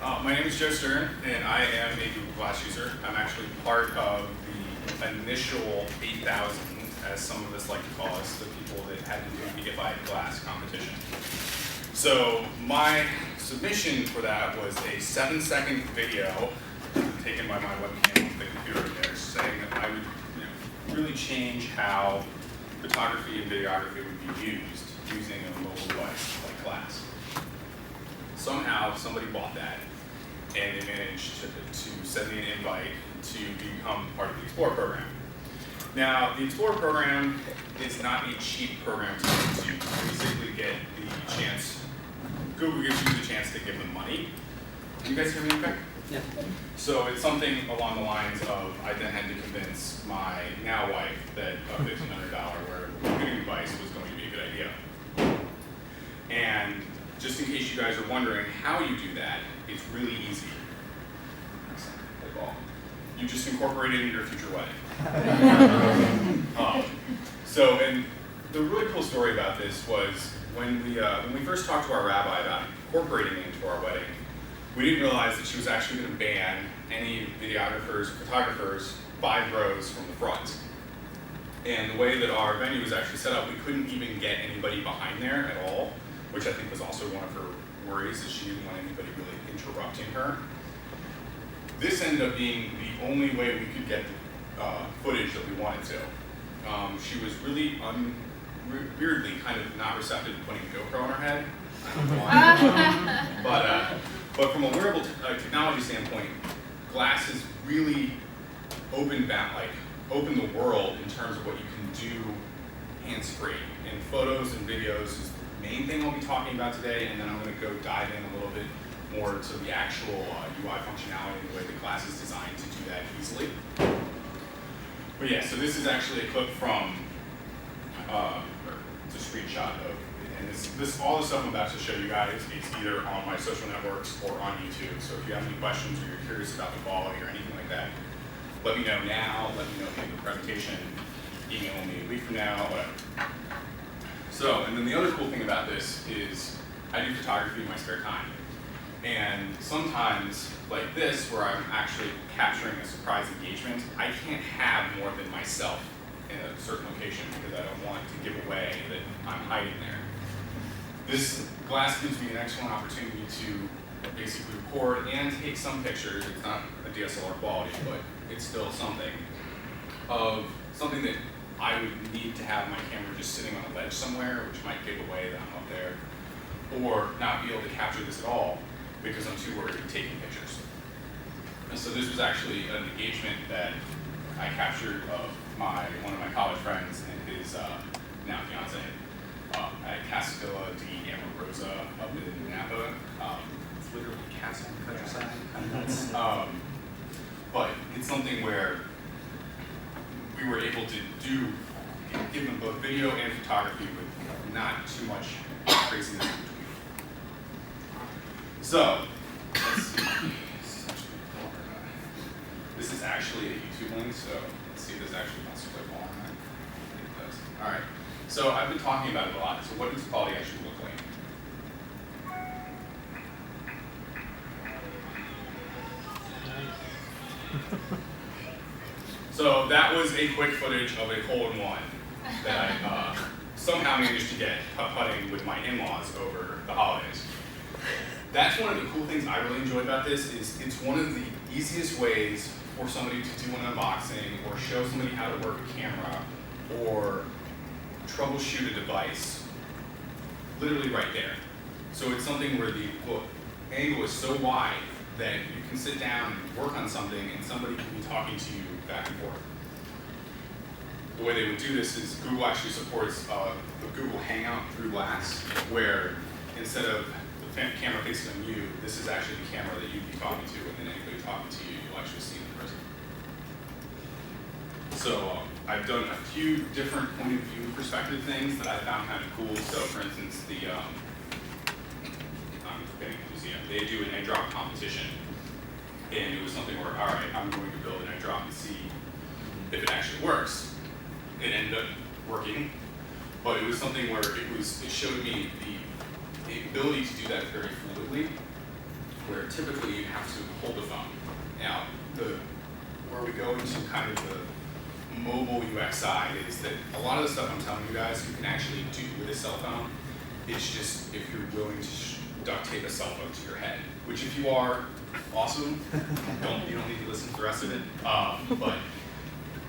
My name is Joe Sterne, and I am a Google Glass user. I'm actually part of the initial 8,000, as some of us like to call us, the people that had to do the If I Had Glass competition. So my submission for that was a 7-second video taken by my webcam on the computer there, saying that I would really change how photography and videography would be used using a mobile device like Glass. Somehow somebody bought that, and they managed to send me an invite to become part of the Explorer program. Now, the Explorer program is not a cheap program to use. You basically get the chance, Google gives you the chance to give them money. Can you guys hear me okay? Yeah. So it's something along the lines of, I then had to convince my now wife that a $1,500 wearable computing device was going to be a good idea. And just in case you guys are wondering how you do that, it's really easy. You just incorporate it in your future wedding. And the really cool story about this was when we first talked to our rabbi about incorporating it into our wedding, we didn't realize that she was actually going to ban any videographers, photographers 5 rows from the front. And the way that our venue was actually set up, we couldn't even get anybody behind there at all, which I think was also one of her worries, is she didn't want anybody really interrupting her. This ended up being the only way we could get footage that we wanted to. She was really weirdly kind of not receptive to putting a GoPro on her head. I don't know why. But from a wearable technology standpoint, Glass has really opened the world in terms of what you can do hands-free. And photos and videos is the main thing I'll be talking about today, and then I'm going to go dive in a little bit more to the actual UI functionality and the way the Glass is designed to do that easily. But yeah, so this is actually a clip from, it's a screenshot of, and this all the stuff I'm about to show you guys is either on my social networks or on YouTube. So if you have any questions or you're curious about the quality or anything like that, let me know now, let me know in the presentation, email me a week from now, whatever. So, and then the other cool thing about this is I do photography in my spare time. And sometimes, like this, where I'm actually capturing a surprise engagement, I can't have more than myself in a certain location because I don't want to give away that I'm hiding there. This Glass gives me an excellent opportunity to basically record and take some pictures. It's not a DSLR quality, but it's still something of something that I would need to have my camera just sitting on a ledge somewhere, which might give away that I'm up there, or not be able to capture this at all because I'm too worried of taking pictures. And so this was actually an engagement that I captured of one of my college friends and his now fiance at Cascadilla di Amorosa up in Napa. It's literally castle countryside. But it's something where we were able to give them both video and photography with not too much craziness in between. So, let's see. This is actually a YouTube link, so let's see if this actually wants to click on it. It does. All right. So I've been talking about it a lot. So what does quality actually look like? So that was a quick footage of a hole-in-one that I somehow managed to get putting with my in-laws over the holidays. That's one of the cool things I really enjoy about this is it's one of the easiest ways for somebody to do an unboxing or show somebody how to work a camera or troubleshoot a device literally right there. So it's something where the angle is so wide that you can sit down and work on something and somebody can be talking to you back and forth. The way they would do this is Google actually supports the Google Hangout through Glass, where instead of the camera facing on you, this is actually the camera that you'd be talking to, and then anybody talking to you, you'll actually see in person. So I've done a few different point of view perspective things that I found kind of cool. So for instance, the museum, they do an egg drop competition, and it was something where, all right, I'm going to build an egg drop and see if it actually works. It ended up working, but it was something where it showed me the ability to do that very fluidly where typically you have to hold the phone. Now, where we go into kind of the mobile UX side is that a lot of the stuff I'm telling you guys you can actually do with a cell phone. It's just if you're willing to duct tape a cell phone to your head, which if you are, awesome. You don't need to listen to the rest of it. But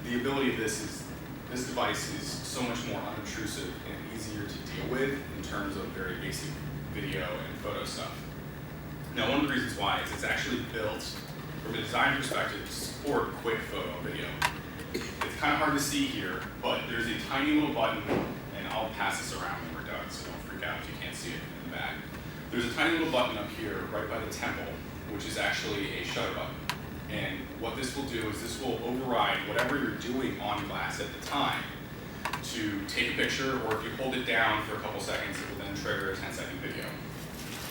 the ability of this device is so much more unobtrusive and easier to deal with in terms of very basic video and photo stuff. Now, one of the reasons why is it's actually built from a design perspective to support quick photo and video. It's kind of hard to see here, but there's a tiny little button, and I'll pass this around when we're done, so don't freak out if you can't see it in the back. There's a tiny little button up here right by the temple, which is actually a shutter button. And what this will do is this will override whatever you're doing on glass at the time to take a picture, or if you hold it down for a couple seconds, it will then trigger a 10-second video.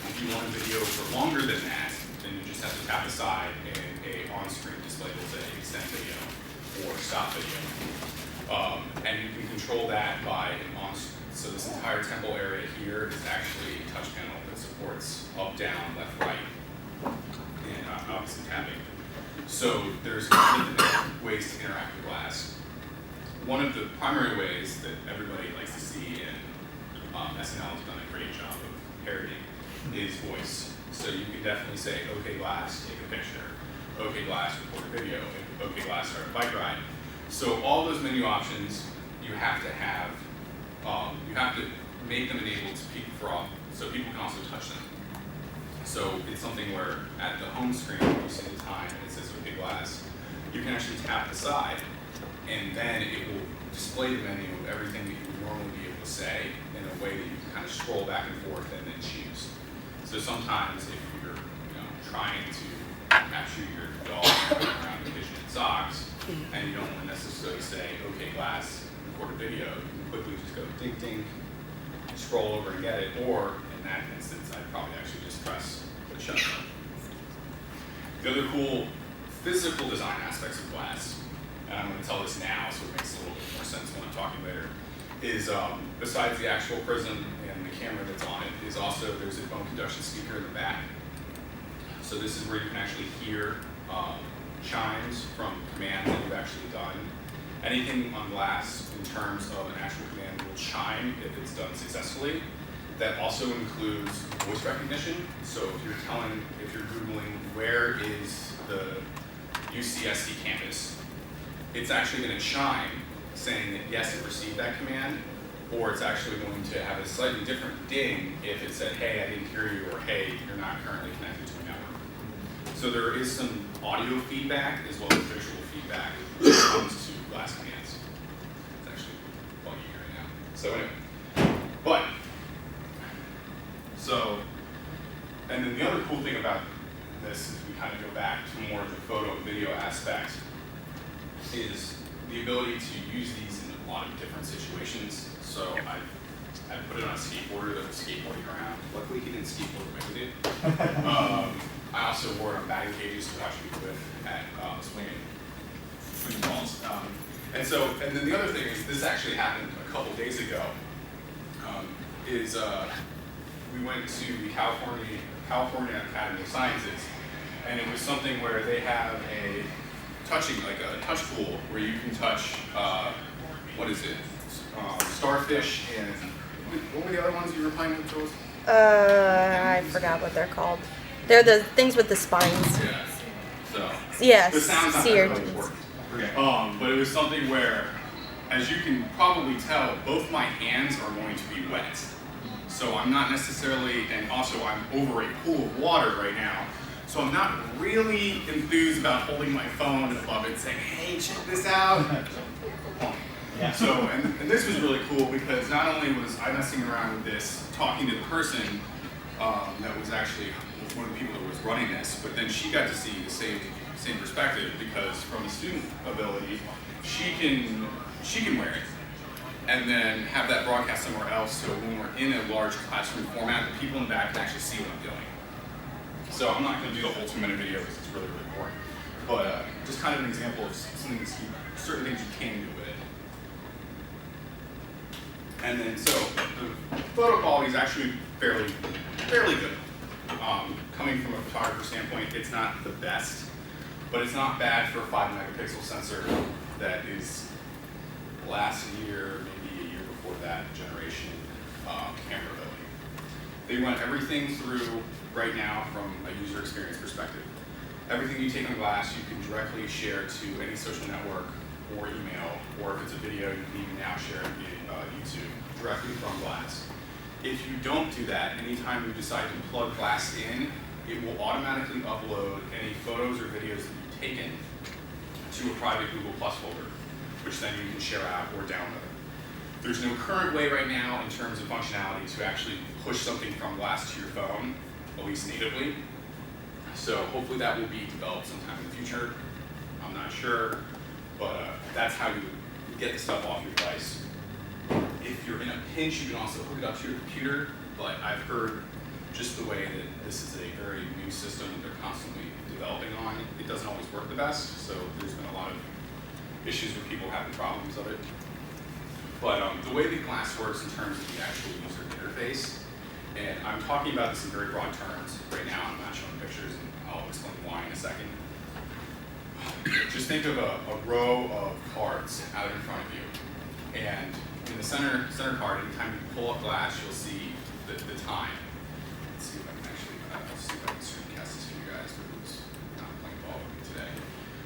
If you want a video for longer than that, then you just have to tap aside and a on-screen display will say extend video or stop video. And you can control that by an on-screen. So this entire temple area here is actually a touch panel that supports up, down, left, right, and obviously tapping. So there's different ways to interact with glass. One of the primary ways that everybody likes to see, and SNL has done a great job of parodying, is voice. So you can definitely say, okay glass, take a picture. Okay glass, record a video. Okay glass, start a bike ride. So all those menu options, you have to have, you have to make them enabled to people for all, so people can also touch them. So it's something where at the home screen, you see the time and it says okay glass, you can actually tap the side, and then it will display the menu of everything that you would normally be able to say in a way that you can kind of scroll back and forth and then choose. So sometimes if you're trying to capture your dog around the kitchen in socks, and you don't want to necessarily say, okay, glass, record a video, you can quickly just go ding, ding, scroll over and get it, or in that instance, I'd probably actually just press the shutter button. The other cool physical design aspects of glass, and I'm going to tell this now so it makes a little bit more sense when I'm talking later, is besides the actual prism and the camera that's on it, is also there's a bone conduction speaker in the back. So this is where you can actually hear chimes from commands that you've actually done. Anything on glass in terms of an actual command will chime if it's done successfully. That also includes voice recognition. So if you're Googling where is the UCSC campus, it's actually going to chime saying that yes, it received that command, or it's actually going to have a slightly different ding if it said, hey, I didn't hear you, or hey, you're not currently connected to a network. So there is some audio feedback as well as visual feedback when it comes to glass commands. It's actually buggy right now. So anyway, and then the other cool thing about this is we kind of go back to more of the photo and video aspect is the ability to use these in a lot of different situations. So I put it on a skateboarder that was skateboarding around. Luckily he didn't skateboard the way we did. I also wore it on batting cages to watch people with at swinging balls. And then the other thing is this actually happened a couple days ago. We went to the California Academy of Sciences, and it was something where they have a touch pool where you can touch starfish and what were the other ones you were playing with, Jules? I forgot what they're called. They're the things with the spines. Yeah. So. Yes. The sound's not sea really urchins. important. But it was something where, as you can probably tell, both my hands are going to be wet. So I'm not necessarily, and also I'm over a pool of water right now, so I'm not really enthused about holding my phone above it saying, hey, check this out. Yeah. So, and this was really cool because not only was I messing around with this, talking to the person that was actually one of the people that was running this, but then she got to see the same perspective because from a student ability, she can wear it and then have that broadcast somewhere else so when we're in a large classroom format, the people in the back can actually see what I'm doing. So I'm not going to do the whole 2-minute video because it's really, really boring. But just kind of an example of certain things you can do with it. And then, so the photo quality is actually fairly good. coming from a photographer standpoint, it's not the best, but it's not bad for a 5-megapixel sensor that is last year, maybe a year before that generation camera ability. They run everything through right now from a user experience perspective. Everything you take on glass, you can directly share to any social network or email, or if it's a video, you can even now share it via YouTube directly from glass. If you don't do that, anytime you decide to plug glass in, it will automatically upload any photos or videos that you've taken to a private Google Plus folder, which then you can share out or download. There's no current way right now in terms of functionality to actually push something from glass to your phone, at least natively. So hopefully that will be developed sometime in the future. I'm not sure, but that's how you get the stuff off your device. If you're in a pinch, you can also hook it up to your computer, but I've heard just the way that this is a very new system that they're constantly developing on, it doesn't always work the best, so there's been a lot of issues with people having problems of it. But the way that glass works in terms of the actual user interface, and I'm talking about this in very broad terms right now, I'm not showing pictures, and I'll explain why in a second. Just think of a row of cards out in front of you, and in the center card, anytime you pull up glass, you'll see the time. Let's see if I can actually, I'll see if I can screencast this for you guys, but who's not playing ball with me today.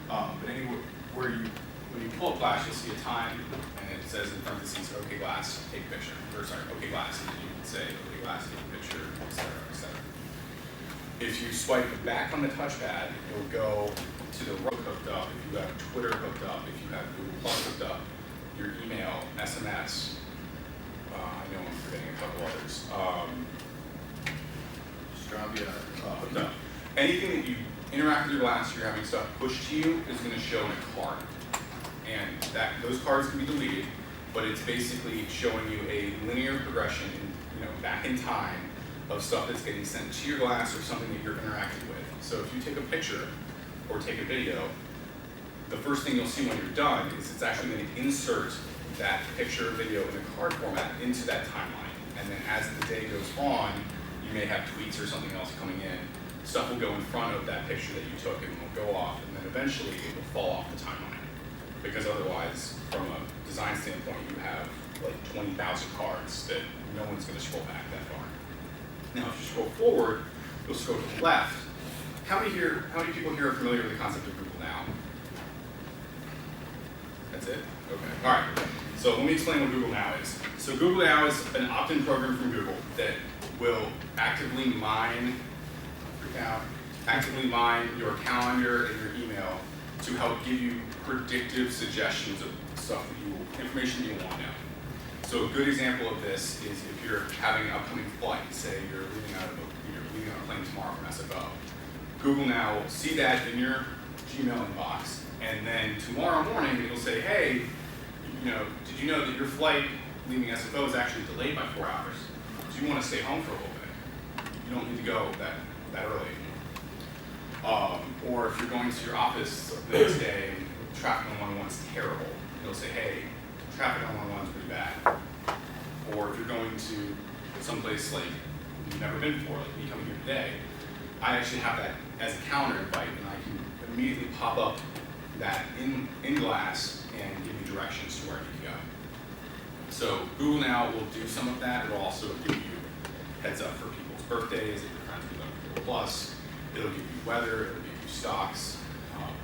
But anywhere when you pull up glass, you'll see a time, and it says in parentheses, okay glass, take a picture. Or sorry, okay glass, and then you can say, okay glass, take a picture, et cetera, et cetera. If you swipe back on the touchpad, it'll go to the row hooked up, if you have Twitter hooked up, if you have Google Plus hooked up, your email, SMS, I know I'm forgetting a couple others, Stravia, hooked up. Anything that you interact with your glass, you're having stuff pushed to you, is going to show in a card. And those cards can be deleted, but it's basically showing you a linear progression, back in time of stuff that's getting sent to your glass or something that you're interacting with. So if you take a picture or take a video, the first thing you'll see when you're done is it's actually going to insert that picture or video in a card format into that timeline. And then as the day goes on, you may have tweets or something else coming in. Stuff will go in front of that picture that you took and will go off, and then eventually it will fall off the timeline. Because otherwise, from a design standpoint, you have like 20,000 cards that no one's going to scroll back that far. Now, if you scroll forward, you'll scroll to the left. How many people here are familiar with the concept of Google Now? That's it? Okay. All right. So let me explain what Google Now is. So Google Now is an opt-in program from Google that will actively mine your calendar and your email to help give you predictive suggestions of stuff information you want to know. So a good example of this is if you're having an upcoming flight, say you're leaving on a plane tomorrow from SFO. Google Now will see that in your Gmail inbox, and then tomorrow morning it'll say, hey, did you know that your flight leaving SFO is actually delayed by 4 hours? Do you want to stay home for a little bit? You don't need to go that early. Or if you're going to your office the next day and traffic on 111 is terrible, it'll say, hey, traffic on 111 is pretty bad. Or if you're going to someplace like you've never been before, like me coming here today, I actually have that as a calendar invite, and I can immediately pop up that in glass and give you directions to where you need to go. So Google Now will do some of that. It will also give you heads up for people's birthdays, if you're trying to do Google Plus. It'll give you weather, it'll give you stocks.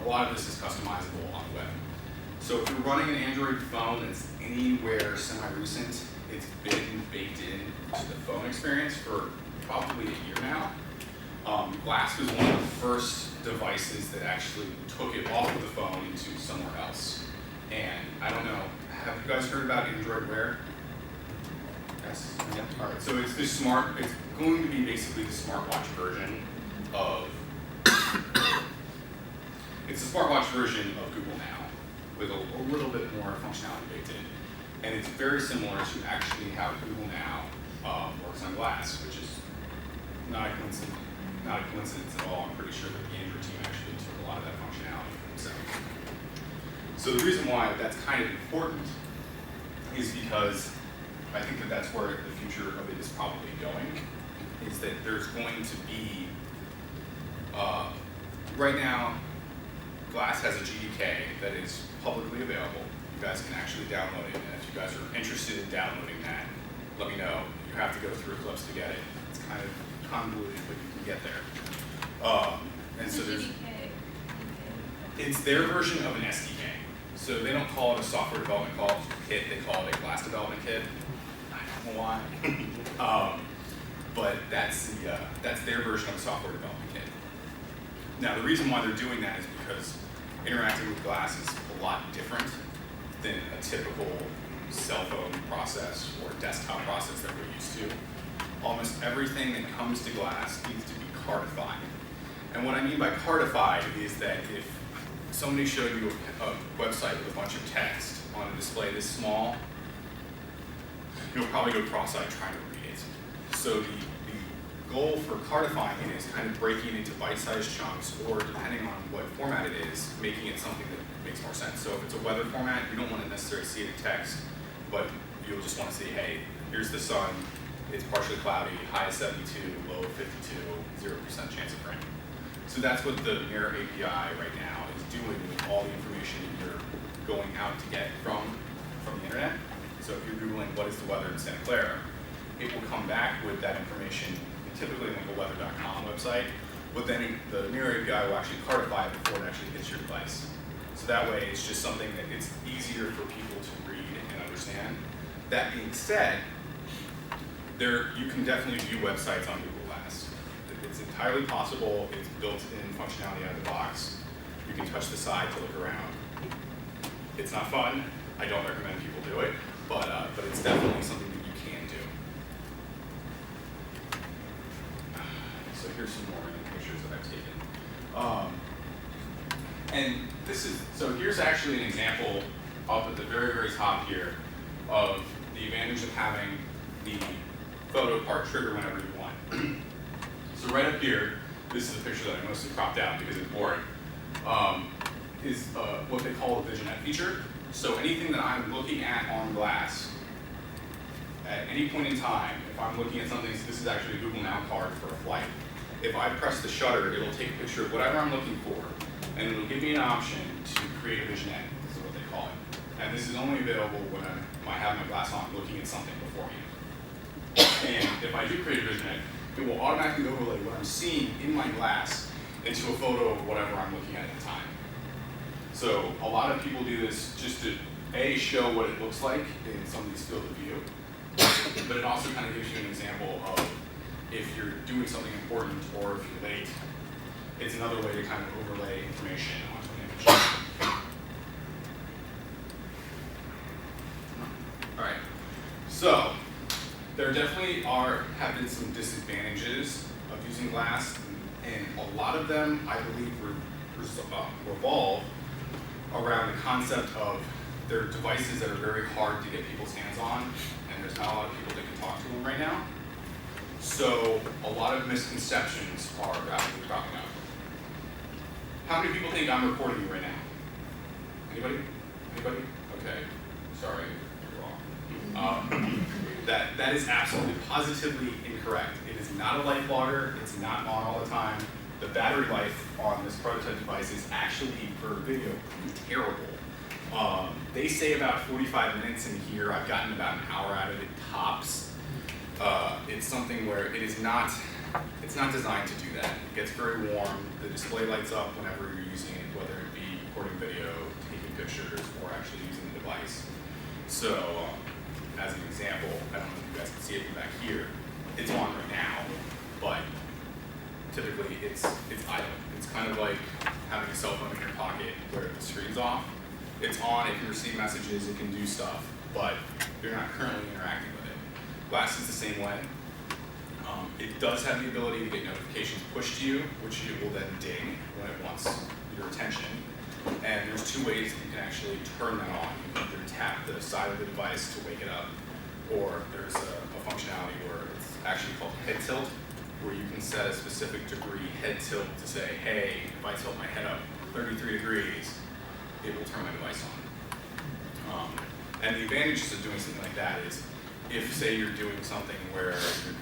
A lot of this is customizable on the web. So if you're running an Android phone that's anywhere semi-recent, it's been baked into the phone experience for probably a year now. Glass was one of the first devices that actually took it off of the phone into somewhere else. And I don't know, have you guys heard about Android Wear? Yes? Yeah. All right, so it's going to be basically the smartwatch version of, it's a smartwatch version of Google Now with a little bit more functionality baked in. And it's very similar to actually how Google Now works on glass, which is not a coincidence at all. I'm pretty sure that the Android team actually took a lot of that functionality for themselves. So the reason why that's kind of important is because I think that that's where the future of it is probably going, is that there's going to be right now, Glass has a GDK that is publicly available. You guys can actually download it, and if you guys are interested in downloading that, let me know. You have to go through Eclipse to get it. It's kind of convoluted, but you can get there. And so there's, it's their version of an SDK. So they don't call it a software development kit, they call it a Glass development kit. I don't know why. But that's their version of a software development kit. Now the reason why they're doing that is because interacting with Glass is a lot different than a typical cell phone process or desktop process that we're used to. Almost everything that comes to Glass needs to be cardified. And what I mean by cardified is that if somebody showed you a website with a bunch of text on a display this small, you'll probably go cross-eyed trying to read it. So the goal for cardifying it is kind of breaking it into bite-sized chunks, or depending on what format it is, making it something that makes more sense. So if it's a weather format, you don't want to necessarily see it in text, but you'll just want to see, hey, here's the sun, it's partially cloudy, high of 72, low of 52, 0% chance of rain. So that's what the Mirror API right now is doing with all the information that you're going out to get from the internet. So if you're Googling what is the weather in Santa Clara, it will come back with that information, typically like a weather.com website, but then the Mirror API will actually cardify it before it actually hits your device. So that way it's just something that it's easier for people to read and understand. That being said, you can definitely view websites on Google Glass. It's entirely possible. It's built-in functionality out of the box. You can touch the side to look around. It's not fun. I don't recommend people do it, but it's definitely something that you can do. So here's some more pictures that I've taken. And so here's actually an example up at the very, very top here of the advantage of having the photo part trigger whenever you want. So right up here, this is a picture that I mostly cropped out because it's boring, is what they call a visionette feature. So anything that I'm looking at on Glass, at any point in time, if I'm looking at something, so this is actually a Google Now card for a flight. If I press the shutter, it'll take a picture of whatever I'm looking for, and it'll give me an option to create a visionette, is what they call it. And this is only available when I have my glass on looking at something beforehand. And if I do create a visionette, it will automatically overlay what I'm seeing in my glass into a photo of whatever I'm looking at the time. So a lot of people do this just to, A, show what it looks like in somebody's field of view, but it also kind of gives you an example of if you're doing something important or if you're late, it's another way to kind of overlay information onto an image. All right, so there definitely have been some disadvantages of using Glass, and a lot of them, I believe, revolve around the concept of they're devices that are very hard to get people's hands on, and there's not a lot of people that can talk to them right now. So a lot of misconceptions are rapidly cropping up. How many people think I'm recording you right now? Anybody? Anybody? Okay, sorry, you're wrong. That is absolutely positively incorrect. It is not a light logger, it's not on all the time. The battery life on this prototype device is actually, for video, terrible. They say about 45 minutes in here. I've gotten about an hour out of it tops. It's something where it's not designed to do that. It gets very warm. The display lights up whenever you're using it, whether it be recording video, taking pictures, or actually using the device. So, as an example, I don't know if you guys can see it from back here. It's on right now, but typically it's idle. It's kind of like having a cell phone in your pocket where the screen's off. It's on, it can receive messages, it can do stuff, but you're not currently interacting with it. Glass is the same way. It does have the ability to get notifications pushed to you, which it will then ding when it wants your attention. And there's two ways that you can actually turn that on. You can either tap the side of the device to wake it up, or there's a functionality where it's actually called head tilt, where you can set a specific degree head tilt to say, hey, if I tilt my head up 33 degrees, it will turn my device on. And the advantages of doing something like that is, if say you're doing something where you're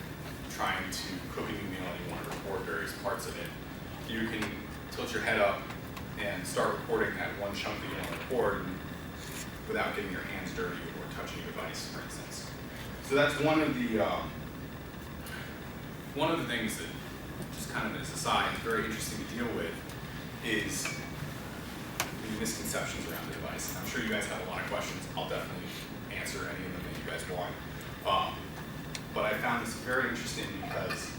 trying to cook a new meal and you want to record various parts of it, you can tilt your head up and start recording that one chunk that you want to record without getting your hands dirty or touching your device, for instance. So that's one of the things that, just kind of as a side, is very interesting to deal with is the misconceptions around the device. I'm sure you guys have a lot of questions. I'll definitely answer any of them that you guys want. But I found this very interesting because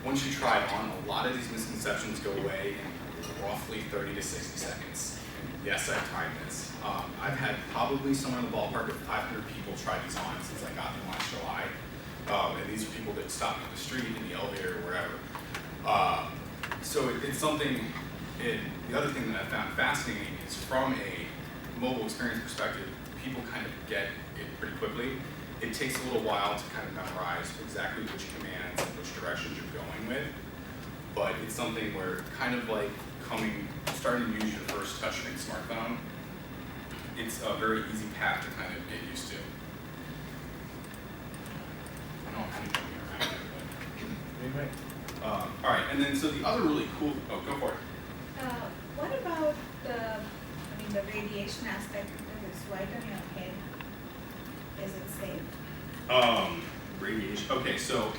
once you try it on, a lot of these misconceptions go away in roughly 30 to 60 seconds. And yes, I've timed this. I've had probably somewhere in the ballpark of 500 people try these on since I got them last July. And these are people that stop me on the street, in the elevator, or wherever. So it's something, the other thing that I found fascinating is from a mobile experience perspective, people kind of get it pretty quickly. It takes a little while to kind of memorize exactly which commands and which directions you're going with. But it's something where kind of like starting to use your first touchscreen smartphone, it's a very easy path to kind of get used to. I don't know how many coming around here, but anyway. All right, and then so the other really cool, go for it. What about the radiation aspect? Because it's right on your head. Is it safe? Radiation. Okay, so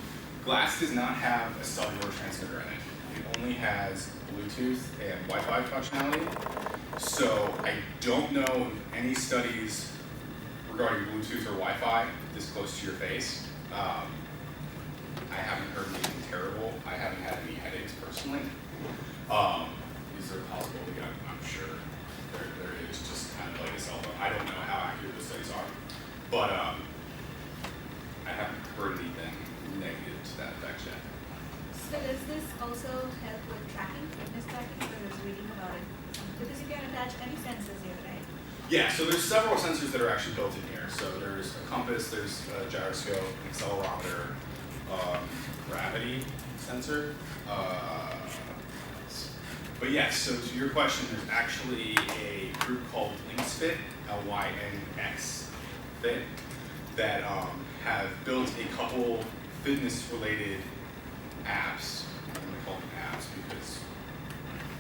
glass does not have a cellular transmitter in it. It only has Bluetooth and Wi-Fi functionality. So I don't know of any studies regarding Bluetooth or Wi-Fi this close to your face. I haven't heard anything terrible. I haven't had any headaches personally. Is there a possibility? I'm sure there is, just kind of like a cell phone. I don't know how accurate the studies are, but I haven't heard anything negative to that effect yet. So does this also help with tracking, fitness tracking? Because I was reading about it. Because you can attach any sensors here, right? Yeah, so there's several sensors that are actually built in here. So there's a compass, there's a gyroscope, an accelerometer, gravity sensor. But yes, so to your question, there's actually a group called LynxFit, Lynx Fit, that have built a couple fitness-related apps. I'm going to call them apps because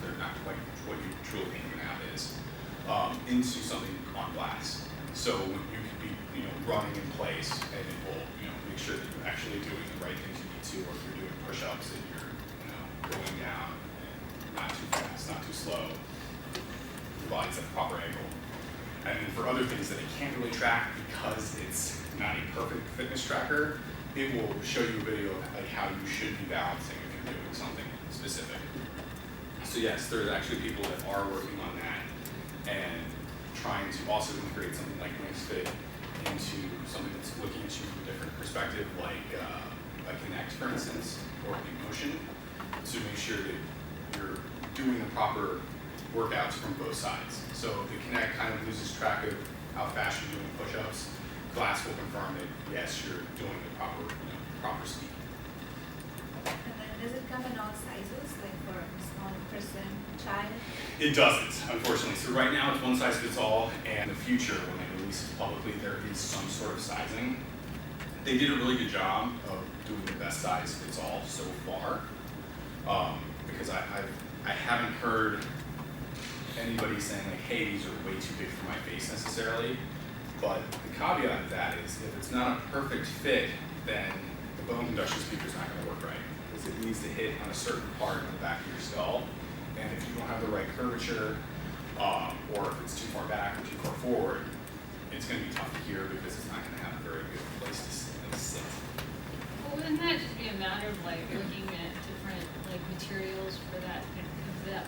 they're not quite what you truly think an app is, into something on glass. So you could be, running in place, and it will, make sure that you're actually doing the right things you need to, or if you're doing push-ups and you're, going down and not too fast, not too slow. Your body's at the proper angle. And then for other things that it can't really track because it's not a perfect fitness tracker, it will show you a video of like how you should be balancing if you're doing something specific. So yes, there's actually people that are working on that and trying to also integrate something like LynxFit into something that's looking at you from a different perspective, like a Kinect, for instance, or Emotion, to make sure that you're doing the proper workouts from both sides. So the Kinect kind of loses track of how fast you're doing push-ups. Glass will confirm that yes, you're doing the proper, proper speed. And then does it come in all sizes, like for a small person, child? It doesn't, unfortunately. So right now it's one size fits all, and in the future, when they release it publicly, there is some sort of sizing. They did a really good job of doing the best size fits all so far, because I haven't heard anybody saying like, hey, these are way too big for my face necessarily. But the caveat of that is if it's not a perfect fit, then the bone conduction speaker is not going to work right, because it needs to hit on a certain part in the back of your skull. And if you don't have the right curvature, or if it's too far back or too far forward, it's going to be tough to hear because it's not going to have a very good place to sit. Well, wouldn't that just be a matter of like looking at different like materials for that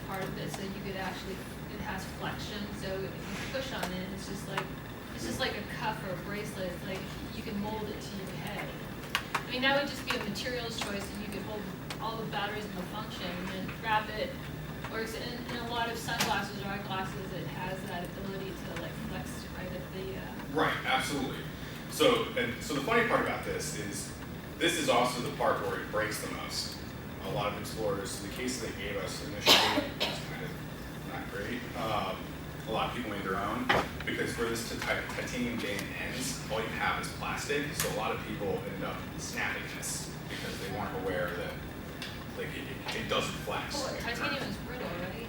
part of it, so you could actually, it has flexion, so if you push on it, it's just like a cuff or a bracelet. It's like you can mold it to your head. I mean, that would just be a materials choice, and you could hold all the batteries and the function and wrap it. Or in a lot of sunglasses or eyeglasses, it has that ability to like flex right at the. Right, absolutely. So the funny part about this is also the part where it breaks the most. A lot of explorers, the case they gave us initially was kind of not great. A lot of people made their own because for this titanium band ends, all you have is plastic. So a lot of people ended up snapping this because they weren't aware that like it doesn't flex. Oh, titanium is brittle, right?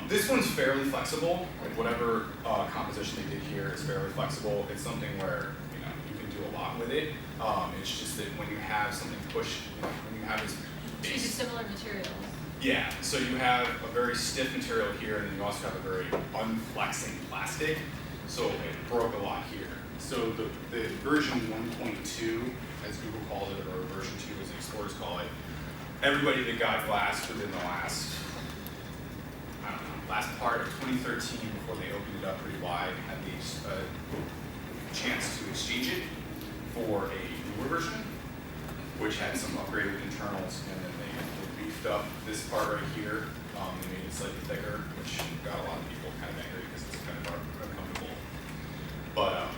This one's fairly flexible. Like whatever composition they did here is fairly flexible. It's something where you can do a lot with it. It's just that when you have something pushed, when you have this So you do base. similar materials. Yeah. So you have a very stiff material here, and then you also have a very unflexing plastic. So it broke a lot here. So the version 1.2, as Google calls it, or version 2 as the explorers call it, everybody that got glass within the last part of 2013, before they opened it up pretty wide, had the chance to exchange it for a newer version, which had some upgraded internals, and then they beefed up this part right here. They made it slightly thicker, which got a lot of people kind of angry because it's kind of uncomfortable. But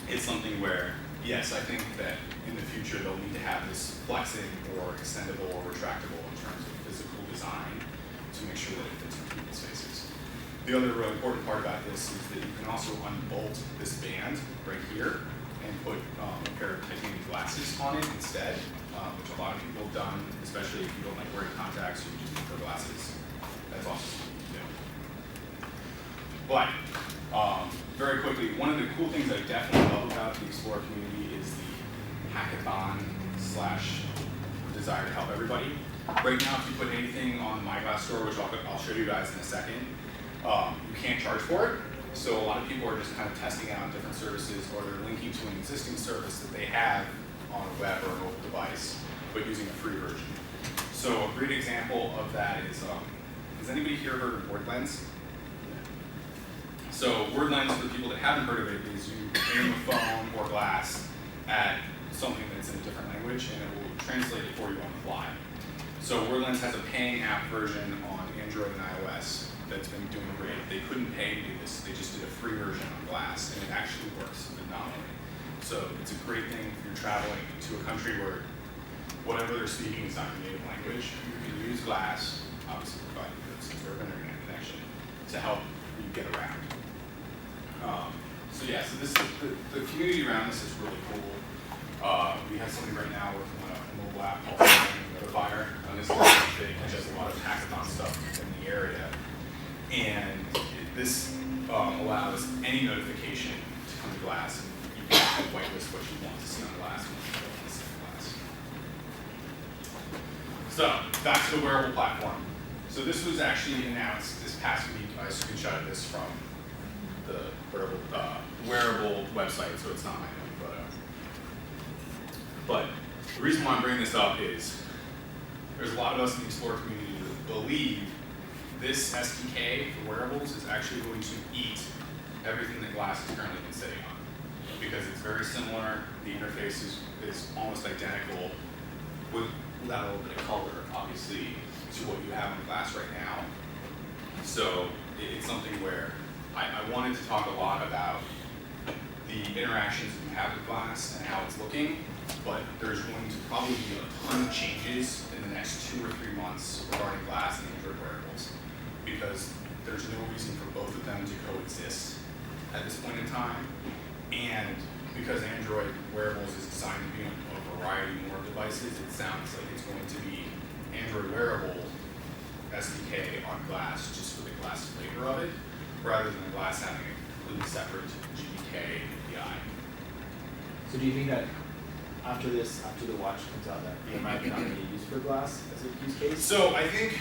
it's something where, yes, I think that in the future they'll need to have this flexing or extendable or retractable in terms of physical design to make sure that it fits in people's faces. The other really important part about this is that you can also unbolt this band right here and put a pair of titanium glasses on it instead, which a lot of people have done, especially if you don't like wearing contacts or you just prefer glasses. That's also something you can do. But very quickly, one of the cool things I definitely love about the Explorer community is the hackathon / desire to help everybody. Right now, if you put anything on My Glass store, which I'll show you guys in a second, you can't charge for it. So a lot of people are just kind of testing out different services, or they're linking to an existing service that they have on a web or a mobile device, but using a free version. So a great example of that is, has anybody here heard of WordLens? So WordLens, for people that haven't heard of it, is you aim a phone or glass at something that's in a different language, and it will translate it for you on the fly. So WordLens has a paying app version on Android and iOS that's been doing great. They couldn't pay to do this; they just did a free version on glass, and it actually works phenomenally. So it's a great thing if you're traveling to a country where whatever they're speaking is not your native language. You can use glass, obviously provided you have some sort of internet connection, to help you get around. So yeah, so this the community around this is really cool. We have somebody right now working on a mobile app called Notifier. This is big, and does a lot of hackathon stuff in the area. And this allows any notification to come to glass, and you can actually whitelist what you want to see on glass and what you don't want to see on glass. So back to the wearable platform. So this was actually announced this past week. I screenshotted this from the wearable website, so it's not my own photo. But the reason why I'm bringing this up is there's a lot of us in the Explorer community that believe this SDK for wearables is actually going to eat everything that glass has currently been sitting on, because it's very similar. The interface is almost identical, without a little bit of color, obviously, to what you have on glass right now. So it's something where I wanted to talk a lot about the interactions that you have with glass and how it's looking, but there's going to probably be a ton of changes in the next 2 or 3 months regarding glass and Android wearables, because there's no reason for both of them to coexist at this point in time, and because Android wearables is designed to be on a variety more devices, it sounds like it's going to be Android wearable SDK on glass just for the glass flavor of it, rather than the glass having a completely separate GDK API. So do you think that after the watch comes out, that there might not be used for glass as a use case? So I think,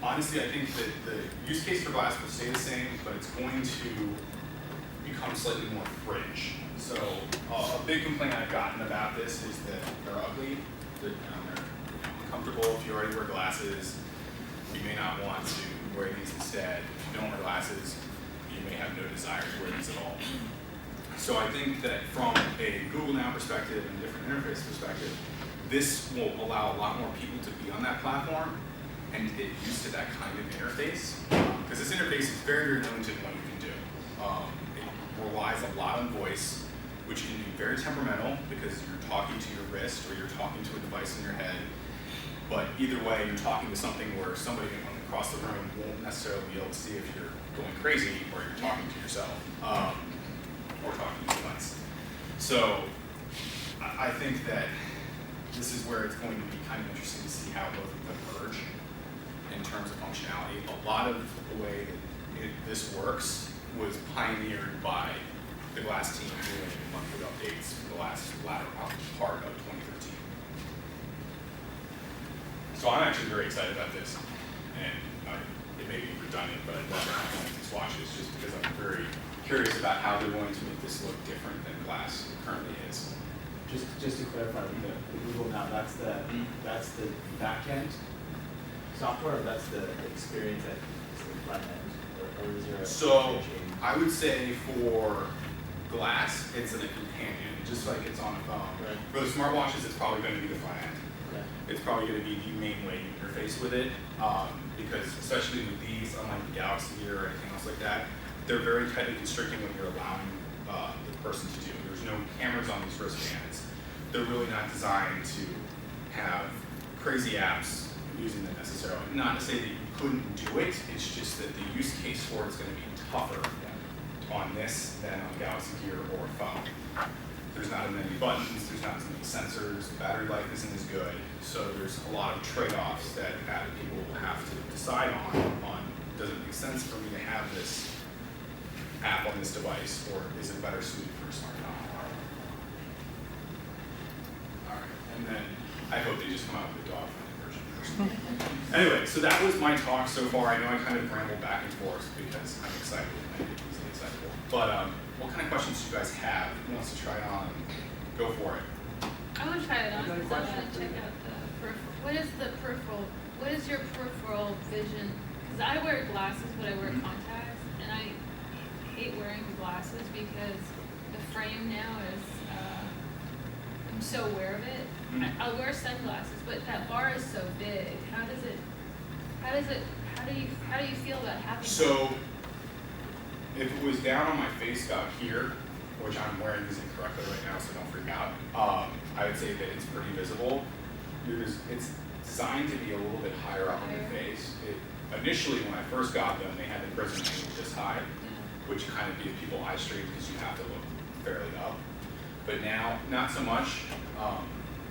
honestly, I think that the use case for glass will stay the same, but it's going to become slightly more fringe. So a big complaint I've gotten about this is that they're ugly, they're uncomfortable. If you already wear glasses, you may not want to wear these instead. If you don't wear glasses, you may have no desire to wear these at all. So I think that from a Google Now perspective and a different interface perspective, this will allow a lot more people to be on that platform and to get used to that kind of interface. Because this interface is very, very limited in what you can do. It relies a lot on voice, which can be very temperamental because you're talking to your wrist or you're talking to a device in your head. But either way, you're talking to something where somebody across the room won't necessarily be able to see if you're going crazy or you're talking to yourself or talking to device. So I think that this is where it's going to be kind of interesting to see how both of them merge in terms of functionality. A lot of the way that this works was pioneered by the Glass team doing monthly updates for the latter part of 2013. So I'm actually very excited about this, and it may be redundant, but I'd love to have one of these watches just because I'm very curious about how they're going to make this look different than Glass currently is. Just to clarify, the Google Now, that's the back end software, or that's the experience at the front end, or is there a So differentiating? I would say for Glass, it's a companion, just like it's on a phone. Right. For the smartwatches, it's probably going to be the front end. Okay. It's probably going to be the main way you interface with it, because especially with these, unlike the Galaxy Gear or anything else like that, they're very tightly constricting what you're allowing the person to do. There's no cameras on these wristbands. They're really not designed to have crazy apps using them necessarily. Not to say that you couldn't do it, it's just that the use case for it is going to be tougher on this than on Galaxy Gear or a phone. There's not as many buttons, there's not as many sensors, the battery life isn't as good, so there's a lot of trade-offs that people will have to decide on does it make sense for me to have this app on this device, or is it better suited for a smartphone? Alright, and then I hope they just come out with a dog-friendly version personally. Anyway, so that was my talk so far. I know I kind of rambled back and forth because I'm excited and I get easily excitable. But what kind of questions do you guys have? Who wants to try it on? Go for it. I want to try it on Another because I question want to for check you. out the peripheral. What is your peripheral vision? Because I wear glasses, but I wear contacts, and I hate wearing the glasses because the frame now is, I'm so aware of it. I'll wear sunglasses, but that bar is so big. How do you feel about having So, if it was down on my face about here, which I'm wearing these incorrectly right now, so don't freak out, I would say that it's pretty visible. It's designed to be a little bit higher up on your face. Initially, when I first got them, they had the prism angle this high, which kind of gives people eye strain because you have to look fairly up. But now, not so much.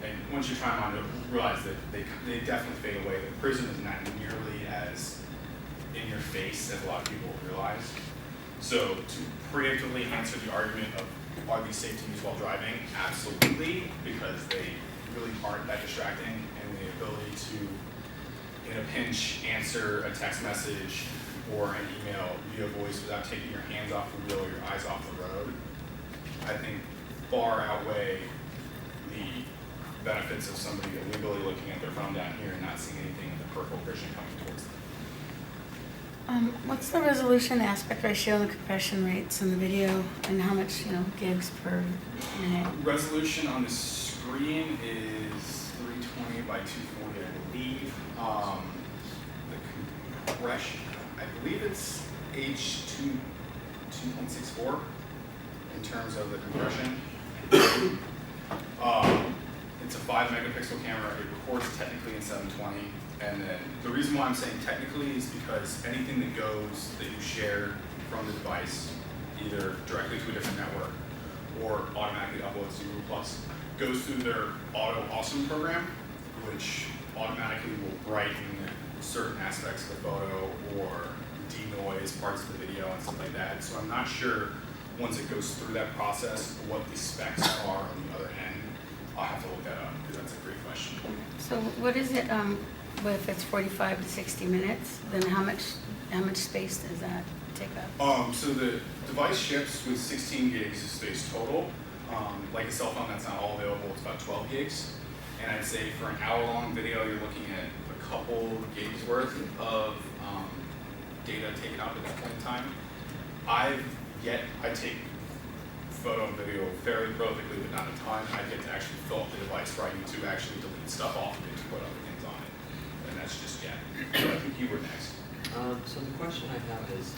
And once you try them on, you'll realize that they definitely fade away. The prism is not nearly as in your face as a lot of people realize. So to preemptively answer the argument of are these safe to use while driving, absolutely, because they really aren't that distracting, and the ability to, in a pinch, answer a text message or an email via voice without taking your hands off the wheel or your eyes off the road, I think far outweigh the benefits of somebody illegally looking at their phone down here and not seeing anything in the peripheral vision coming towards them. What's the resolution aspect ratio and the compression rates in the video, and how much, gigs per minute? Resolution on the screen is 320 by 240, I believe. The compression, I believe it's H2 2.64 in terms of the compression. It's a 5 megapixel camera. It records technically in 720. And then the reason why I'm saying technically is because anything that goes that you share from the device, either directly to a different network or automatically uploads to Google Plus, goes through their Auto Awesome program, which automatically will brighten certain aspects of the photo or denoise parts of the video and stuff like that. So I'm not sure once it goes through that process what the specs are on the other end. I'll have to look that up because that's a great question. So what is it, what if it's 45 to 60 minutes, then how much space does that take up? So the device ships with 16 gigs of space total. Like a cell phone, that's not all available. It's about 12 gigs. And I'd say for an hour-long video, you're looking at a couple gigs worth of data taken up at that point in time. I take photo and video very prolifically, but not a ton. I get to actually fill up the device where I need to actually delete stuff off of it to put other things on it. And that's just yet. So I think you were next. So the question I have is,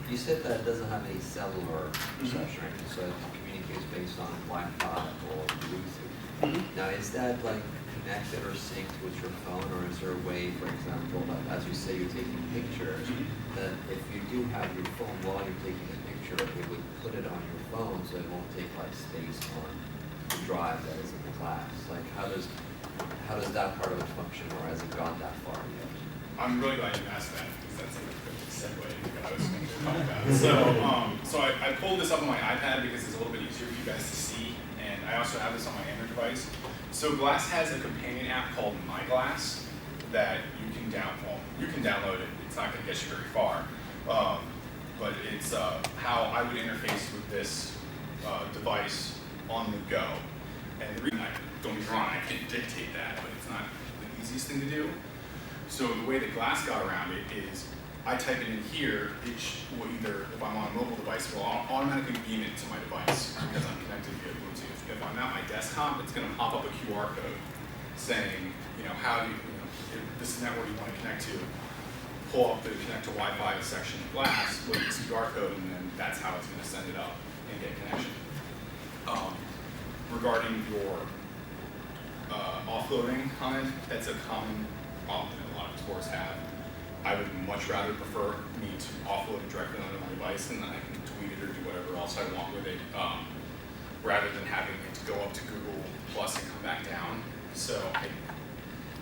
you said that it doesn't have any cellular reception, so it communicates based on Wi-Fi or Bluetooth. Now, is that like connected or synced with your phone, or is there a way, for example, that as you say you're taking pictures, that if you do have your phone while you're taking a picture, it would put it on your phone so it won't take like space on the drive that is in the class? Like how does that part of it function, or has it gone that far yet? I'm really glad you asked that, because that's like a good segue into what I was going to talk about. So I pulled this up on my iPad because it's a little bit easier for you guys to see, and I also have this on my Android device. So Glass has a companion app called My Glass that you can download it. It's not going to get you very far, but it's how I would interface with this device on the go. And the reason don't be wrong, I can dictate that, but it's not the easiest thing to do. So the way that Glass got around it is I type it in here, it will either, if I'm on a mobile device, it will automatically beam it to my device because I'm connected via Bluetooth. If I'm at my desktop, it's going to pop up a QR code saying, how do you, if this is network you want to connect to, pull up the connect to Wi-Fi section of Glass, look at this QR code, and then that's how it's going to send it up and get connection. Regarding your offloading comment, that's a common problem that a lot of stores have. I would much rather prefer me to offload it directly onto my device, and then I can tweet it or do whatever else I want with it, rather than having it to go up to Google Plus and come back down. So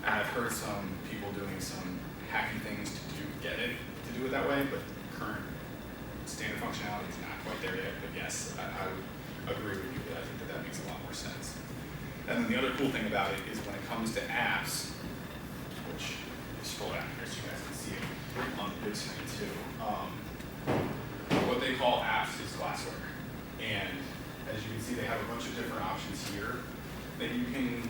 I've heard some people doing some hacky things to get it to do it that way, but current standard functionality is not quite there yet. But yes, I would agree with you that I think that makes a lot more sense. And then the other cool thing about it is when it comes to apps, which you scroll down here so you guys can see it on the big screen too. What they call apps is Glassware. And as you can see, they have a bunch of different options here that you can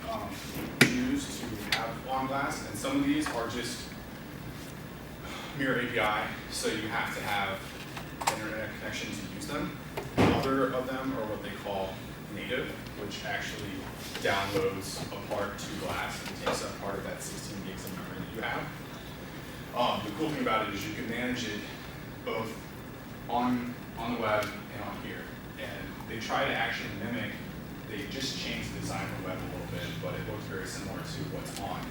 use to have on Glass. And some of these are just Mirror API, so you have to have internet connection to use them. Other of them are what they call native, which actually downloads a part to Glass and takes up part of that 16 gigs of memory that you have. The cool thing about it is you can manage it both on the web and on here. And they try to actually mimic, they just changed the design of the web a little bit, but it looks very similar to what's on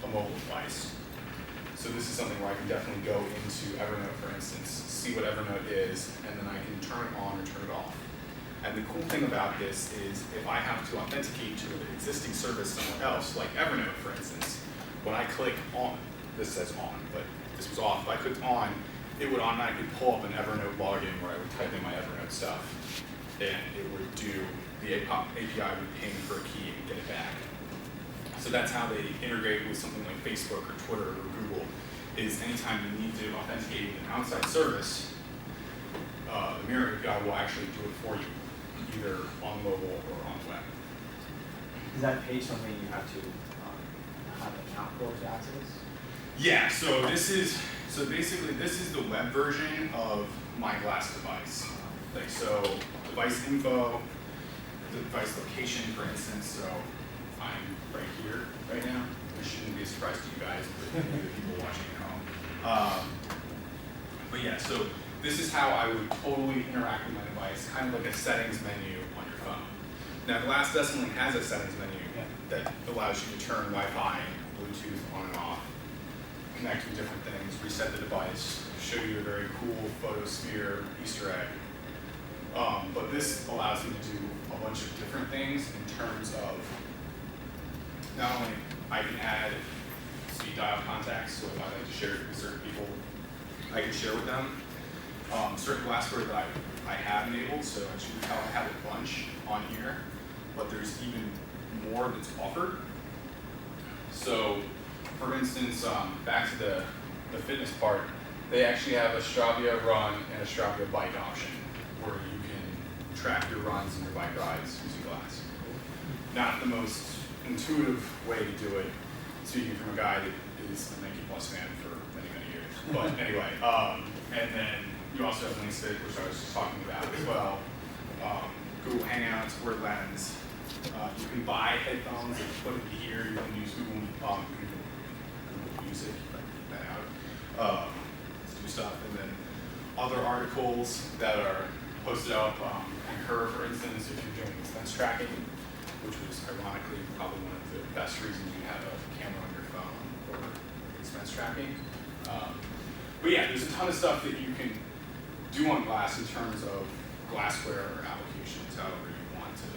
a mobile device. So this is something where I can definitely go into Evernote, for instance, see what Evernote is, and then I can turn it on or turn it off. And the cool thing about this is if I have to authenticate to an existing service somewhere else, like Evernote, for instance, when I click on, this says on, but this was off, if I clicked on, it would automatically pull up an Evernote login where I would type in my Evernote stuff, and it would do, the API would ping for a key and get it back. So that's how they integrate with something like Facebook or Twitter or Google, is anytime you need to authenticate with an outside service, the Mirror API will actually do it for you, either on mobile or on the web. Is that page something you have to have an account for to access? Yeah, so basically this is the web version of my Glass device. Like so, device info, the device location, for instance. So I'm right here right now. It shouldn't be a surprise to you guys, but maybe the people watching at home. But yeah, so this is how I would totally interact with my device, kind of like a settings menu on your phone. Now, Glass definitely has a settings menu that allows you to turn Wi-Fi, Bluetooth on and off, connect with different things, reset the device, show you a very cool photosphere Easter egg. But this allows me to do a bunch of different things in terms of not only I can add speed dial contacts, so if I like to share it with certain people, I can share with them. Certain glassware that I have enabled, so as you can tell, I have a bunch on here, but there's even more that's offered. So, for instance, back to the fitness part, they actually have a Strava run and a Strava bike option, where you can track your runs and your bike rides using Glass. Not the most intuitive way to do it, speaking from a guy that is a Nike Plus fan for many, many years. But anyway, and then you also have links to, which I was just talking about as well. Google Hangouts, WordLens. You can buy headphones and put it here. You can use Google Music, if I can get that out, to do stuff. And then other articles that are posted up. Concur, for instance, if you're doing expense tracking, which was ironically probably one of the best reasons you have a camera on your phone for expense tracking. But yeah, there's a ton of stuff that you can do on Glass in terms of glassware or applications, however you want to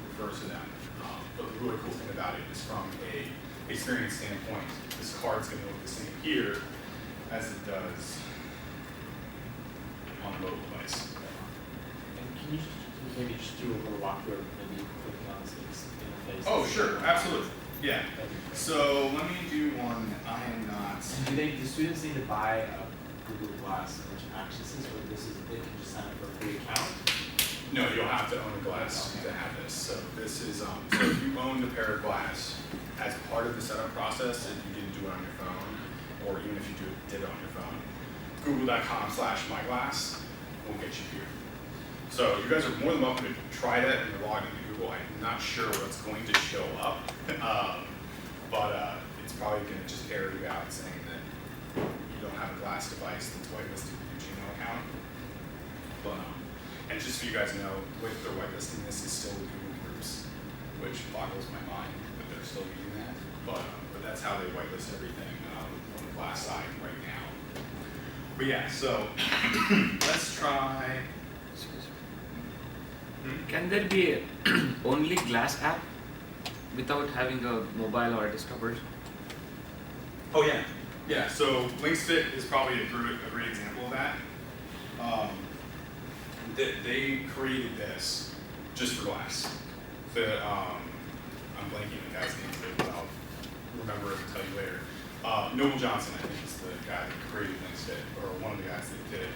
refer to them. But the really cool thing about it is from a experience standpoint, this card's gonna look the same here as it does on a mobile device. And can you maybe just do a little walkthrough, maybe clicking on this interface? Oh, sure, absolutely, yeah. That'd be great. So let me do one that I am not. And do students need to buy a Google Glass which accesses, or they can just sign up for a free account? No, you'll have to own a glass to have this. So this is, so if you owned a pair of glass, as part of the setup process, if you didn't do it on your phone, or even if you did it on your phone, google.com/myglass will get you here. So you guys are more than welcome to try that and log into Google. I'm not sure what's going to show up, but it's probably going to just error you out saying that you don't have a glass device that's whitelisted with your Gmail account. But, and just so you guys know, with their whitelisting, this is still with Google Groups, which boggles my mind that they're still using that. But that's how they whitelist everything on the glass side right now. But yeah, so let's try. Can there be a only glass app without having a mobile or a desktop version? Oh yeah, yeah. So LinksFit is probably a great example of that. They created this just for glass. I'm blanking on the guy's name, but I'll remember it and tell you later. Noble Johnson, I think, is the guy that created LinksFit, or one of the guys that did it.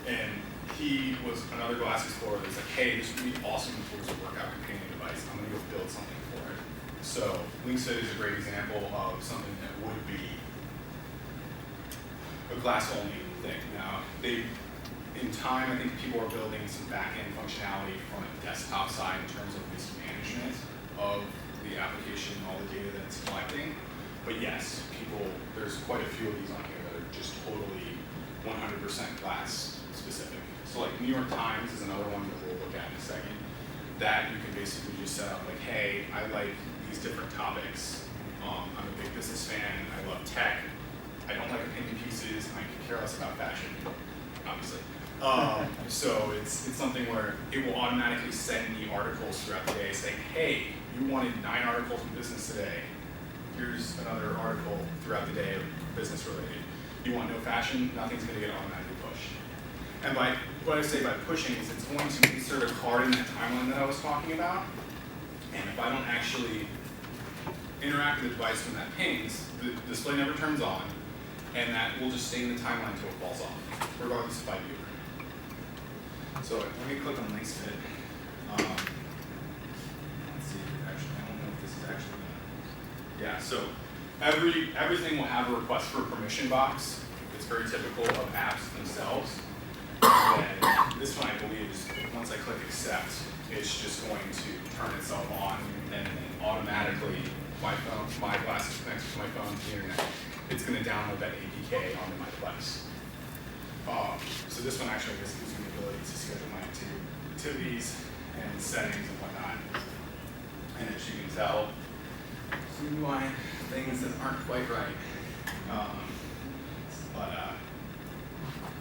And he was another glass explorer that's like, hey, this would be awesome towards a workout companion device. I'm gonna go build something for it. So LinksFit is a great example of something that would be a glass-only thing. Now, in time, I think people are building some back-end functionality from a desktop side in terms of risk management of the application and all the data that it's collecting. But yes, there's quite a few of these on here that are just totally 100% glass specific. So like New York Times is another one that we'll look at in a second, that you can basically just set up like, hey, I like these different topics. I'm a big business fan, I love tech, I don't like opinion pieces, I could care less about fashion, obviously. So it's something where it will automatically send me articles throughout the day saying, hey, you wanted 9 articles in business today. Here's another article throughout the day, business related. You want no fashion, nothing's gonna get automatically pushed. And what I say by pushing is it's going to insert a card in that timeline that I was talking about. And if I don't actually interact with the device when that pings, the display never turns on, and that will just stay in the timeline until it falls off, regardless if I view it. So let me click on LinksFit. Let's see, actually, I don't know if this is actually gonna. Yeah, so everything will have a request for a permission box. It's very typical of apps themselves. And then this one, I believe, is once I click accept, it's just going to turn itself on, and then automatically my glass is connected to my phone to the internet. It's going to download that APK onto my device. So this one actually just gives me the ability to schedule my activities and settings and whatnot. And as you can tell, some UI things that aren't quite right.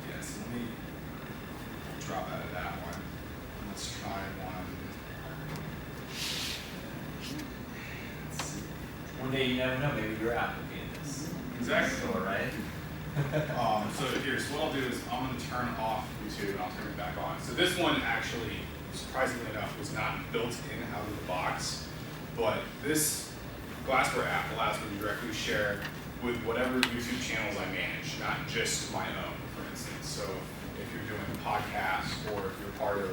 Yes, let me drop out of that one. Let's try one. Let's see. One day you never know, maybe your app will be in this Exactly. store, right? So here's what I'll do is I'm going to turn off YouTube and I'll turn it back on. So this one actually, surprisingly enough, was not built in out of the box, but this Glassware app allows me to directly share with whatever YouTube channels I manage, not just my own, for instance. So if you're doing a podcast or if you're part of